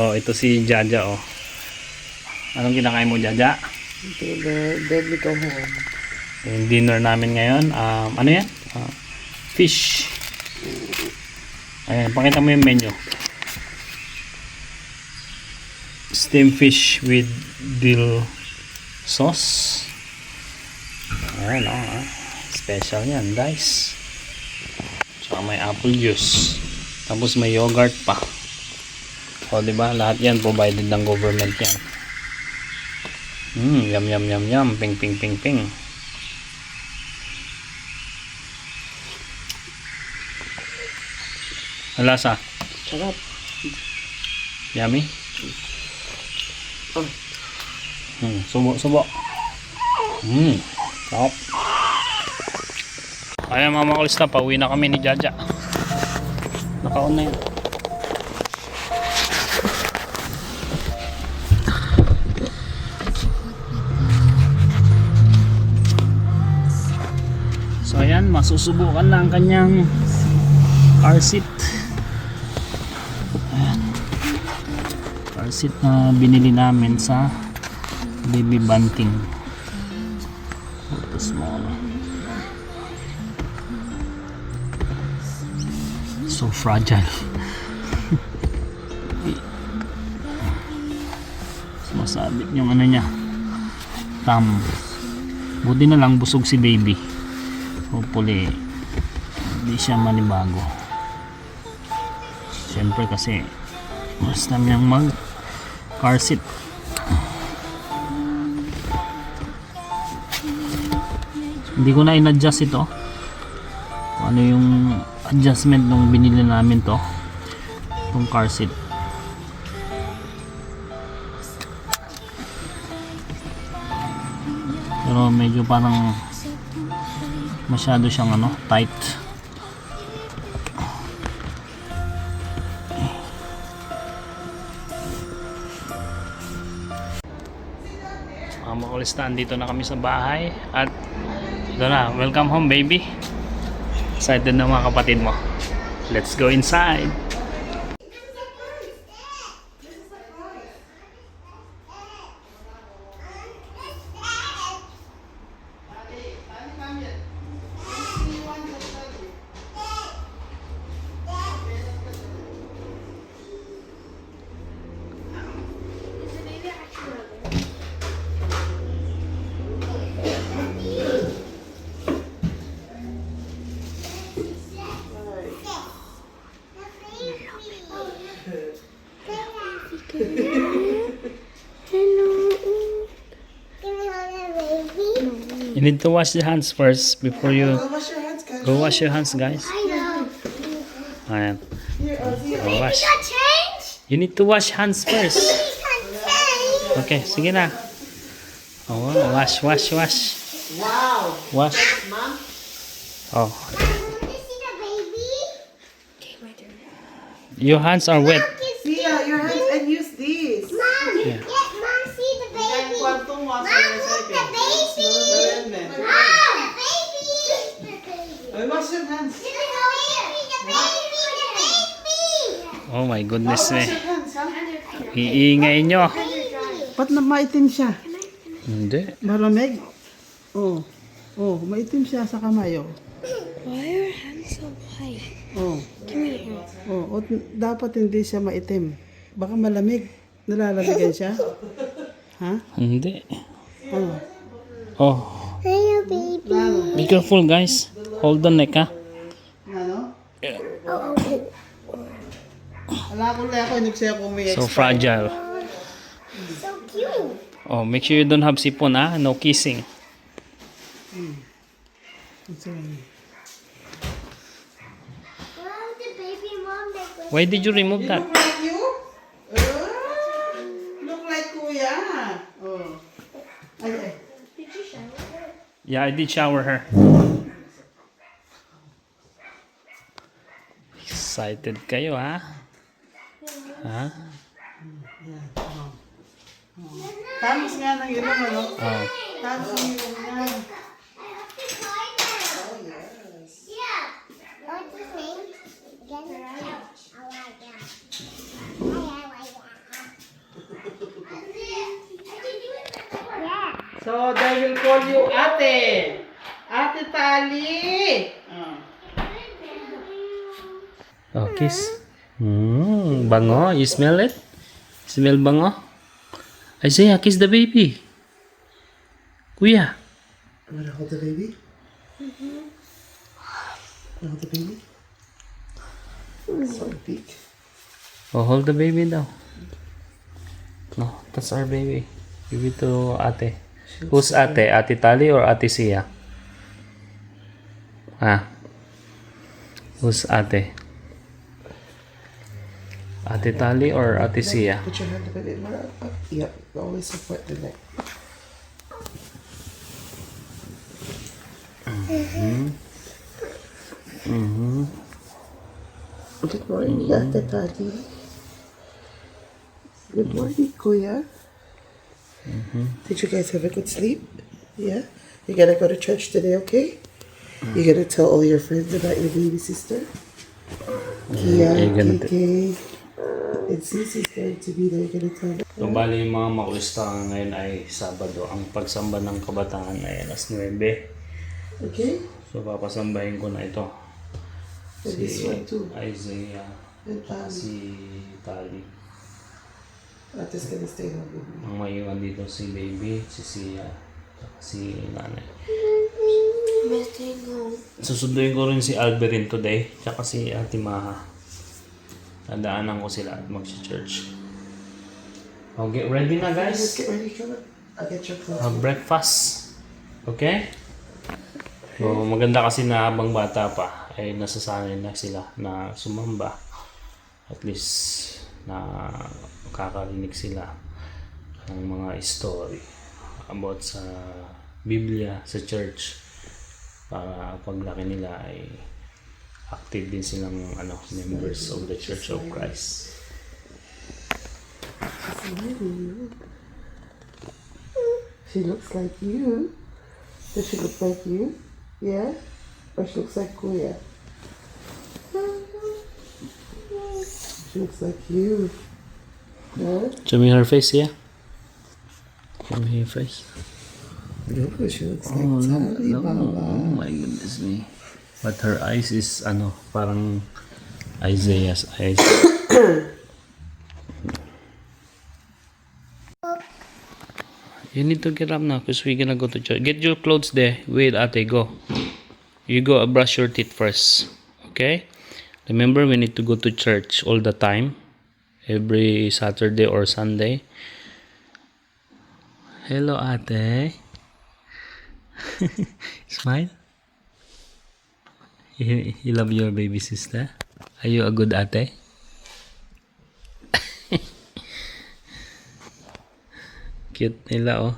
Oh, ito si Jaja, oh. Anong kinakain mo, Jaja? Deadly ko home. Yung dinner namin ngayon, ano yan? Fish. Ayan, pakita mo yung menu. Steamed fish with dill sauce. Ayan, oh. Special yan, guys. Tsaka may apple juice. Tapos may yogurt pa. O, diba? Lahat yan provided ng government yan. Yum, yum, yum, yum. Ping, ping, ping, ping. Ang lasa? Sarap. Yummy? Oh. Subo, subo. Sarap. Ayan mga makulista, pauwi na kami ni Jaja. Naka-on na yun. So ayan, masusubukan na ang kanyang car seat. Ayan. Car seat na binili namin sa Baby Bunting. Ito small. So fragile. Masabit yung ano niya, thumb. Buti na lang busog si baby. Hopefully hindi siya manibago. Siyempre kasi first time niyang mag car seat. Hindi ko na in-adjust ito kung ano yung adjustment nung binili namin to, itong car seat. Pero medyo parang masyado siyang ano, tight. Mga makulista, andito na kami sa bahay at ito na, welcome home baby. Excited na mga kapatid mo. Let's go inside. You need to wash your hands first before you go wash your hands, guys. Ayan. Go wash. You need to wash hands first. Okay, sige na. Oh, wash, wash, wash. Wow. Wash. Mom? Oh. Your hands are wet. See your hands and use this. Mom, Yeah. Mom, see the baby. Cuartong Mom, wash look the baby. Mom, the baby. I wash your hands. The baby, the baby. Oh my goodness, Wash eh. your hands, ha? Iingay nyo. Ba't na maitim siya? Hindi. Malamig? Oh. Oh, maitim siya sa kamay, oh. Why are your hands so white? Oh. Give me your hands. Oh, dapat hindi siya maitim. Baka malamig. Nalalamigan siya? Ha? Hindi. Oh. Oh. Hello, baby. Lalo. Be careful, guys. Hold the neck, ha? Ano? Oh, Ala ko lang ako, nagsiya ko may So fragile. so cute. Oh, make sure you don't have sipon, ha? No kissing. Mom, the baby, Mom, the Why did you remove that? Look like you? Look like kuya. Oh. Ay, ay. Did you shower her? Yeah, I did shower her. Excited kayo, ha? Ha? Tamis nga ng ilong, ano? Oh. Tamis ng ilong niya. I have to try now. Oh, yes. Yeah. What's his name? Again? I like that. I like that. So, they will call you Ate. Ate Tali. Oh, kiss. Bango. You smell it? Smell bango? Isaiah, kiss the baby. Kuya. I'm gonna hold the baby. Hold the baby. So big. Oh, hold the baby daw. No, that's our baby. Give it to ate. Who's ate? Ate Tali or Ate Sia? Ah. Who's ate? Ate Tali or Ate Sia? Put your hand a bit more up. Yep, always support the neck. Good morning, Ate Tali. Good morning, Kuya. Did you guys have a good sleep? Yeah? You're gonna go to church today, okay? You're gonna tell all your friends about your baby sister? Kia, you're gonna Kike, and Sisi's going to be there. You're gonna tell them. So, bali mga makulista ngayon ay Sabado. Ang pagsamba ng kabataan ay alas 9. Okay? So, papasambahin ko na ito. And this one too. Isaiah, And si Tali. I'm just gonna stay home with me. Ang maiwan dito si baby, si Sia, at si nanay. Susunduin ko rin si Alberin today, tsaka si Ate Maha. Tandaanan ko sila at mag-church. Oh, get ready na Just guys. get ready, come on. I'll get your clothes. Have breakfast. Okay? So, maganda kasi na habang bata pa ay nasasanay na sila na sumamba. At least na kakarinig sila ng mga story about sa Biblia, sa church, para paglaki nila ay active din silang members of the Church of Christ. She looks like you. Does she look like you? Yeah? Or she looks like Kuya? She looks like you. Huh? Show me her face, yeah? Show me her face. No, she looks like Tali, Mama. Oh my goodness me. But her eyes is parang Isaiah's eyes. You need to get up now because we're gonna go to church. Get your clothes there. Wait, ate, go. You go brush your teeth first. Okay? Remember, we need to go to church all the time. Every Saturday or Sunday. Hello, ate. Smile. You love your baby sister? Are you a good ate? Cute nila, oh.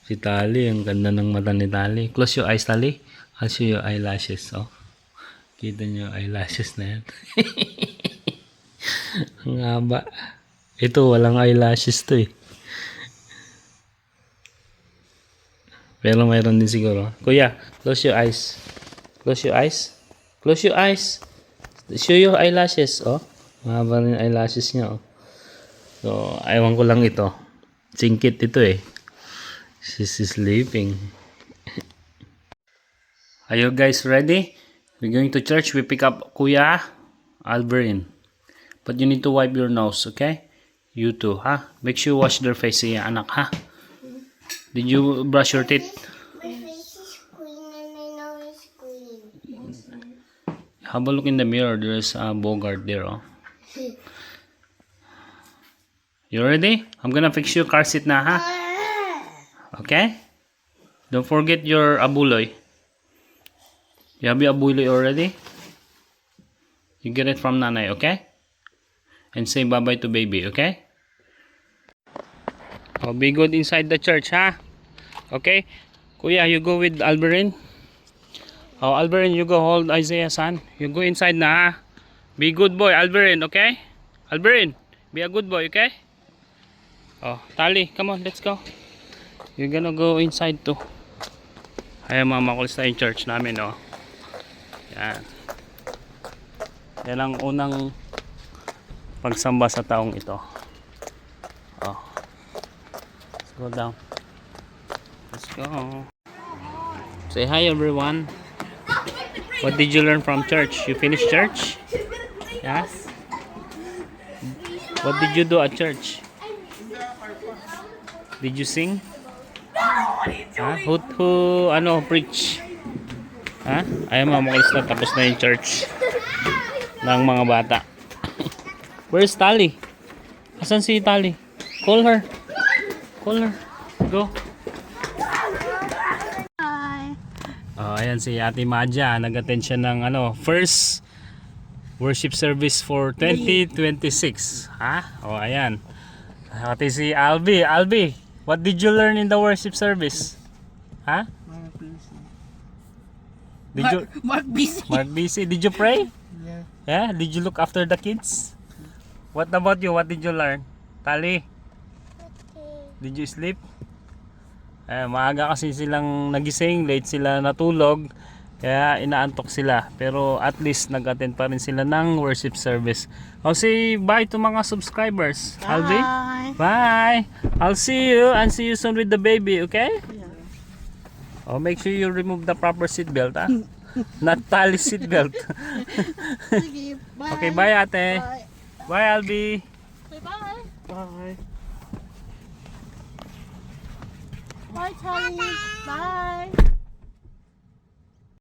Si Tali, ang ganda ng mata ni Tali. Close your eyes, Tali. I'll show you eyelashes, oh. Kita niyo eyelashes na yan. Ang haba. Ito, walang eyelashes to eh. Pero mayroon din siguro. Kuya, close your eyes. Close your eyes. Close your eyes. Show your eyelashes, oh. Mahaba rin yung eyelashes niya, oh. So, ayawan ko lang ito. Singkit ito eh. She's sleeping. Are you guys ready? We're going to church. We pick up Kuya Alberin. But you need to wipe your nose, okay? You too, ha? Make sure you wash their face, yeah, anak, ha? Did you brush your teeth? My face is green and my nose is green. Have a look in the mirror. There's a Bogart there, oh. You ready? I'm gonna fix your car seat na, ha? Okay? Don't forget your abuloy. You have your abuloy already? You get it from nanay, okay? And say bye-bye to baby, okay? Oh, be good inside the church, ha? Okay? Kuya, you go with Alberin. Oh, Alberin, you go hold Isaiah, son. You go inside na, ha? Be good boy, Alberin, okay? Alberin, be a good boy, okay? Oh, Tali, come on, let's go. You're gonna go inside too. Ayan mga makulis na yung church namin, oh. Yan. Yan ang unang pagsamba sa taong ito. Oh. Go down. Let's go. Say hi everyone. What did you learn from church? You finished church? Yeah? What did you do at church? Did you sing? Who preach? Ayaw mamakulis na, tapos na yung church ng mga bata. Where's Tali? Asan si Tali? Call her. Call her. Go. Ayan si Ate Maja. Nag-attend siya ng first worship service for 2026. Ayan. Ate si Albi. Albi, what did you learn in the worship service? Mark busy. Mark busy. Did you pray? Yeah. Yeah? Did you look after the kids? What about you? What did you learn? Tali? Did you sleep? Maaga kasi silang nagising, late sila natulog, kaya inaantok sila. Pero at least nag-attend pa rin sila ng worship service. Say bye to mga subscribers. Bye. Albi? Bye. I'll see you and see you soon with the baby, okay? Yeah. Make sure you remove the proper seatbelt, Not Tali seatbelt. Okay, bye. Okay, bye ate. Bye. Bye Albi. Bye. Bye. Bye, Charlie. Bye.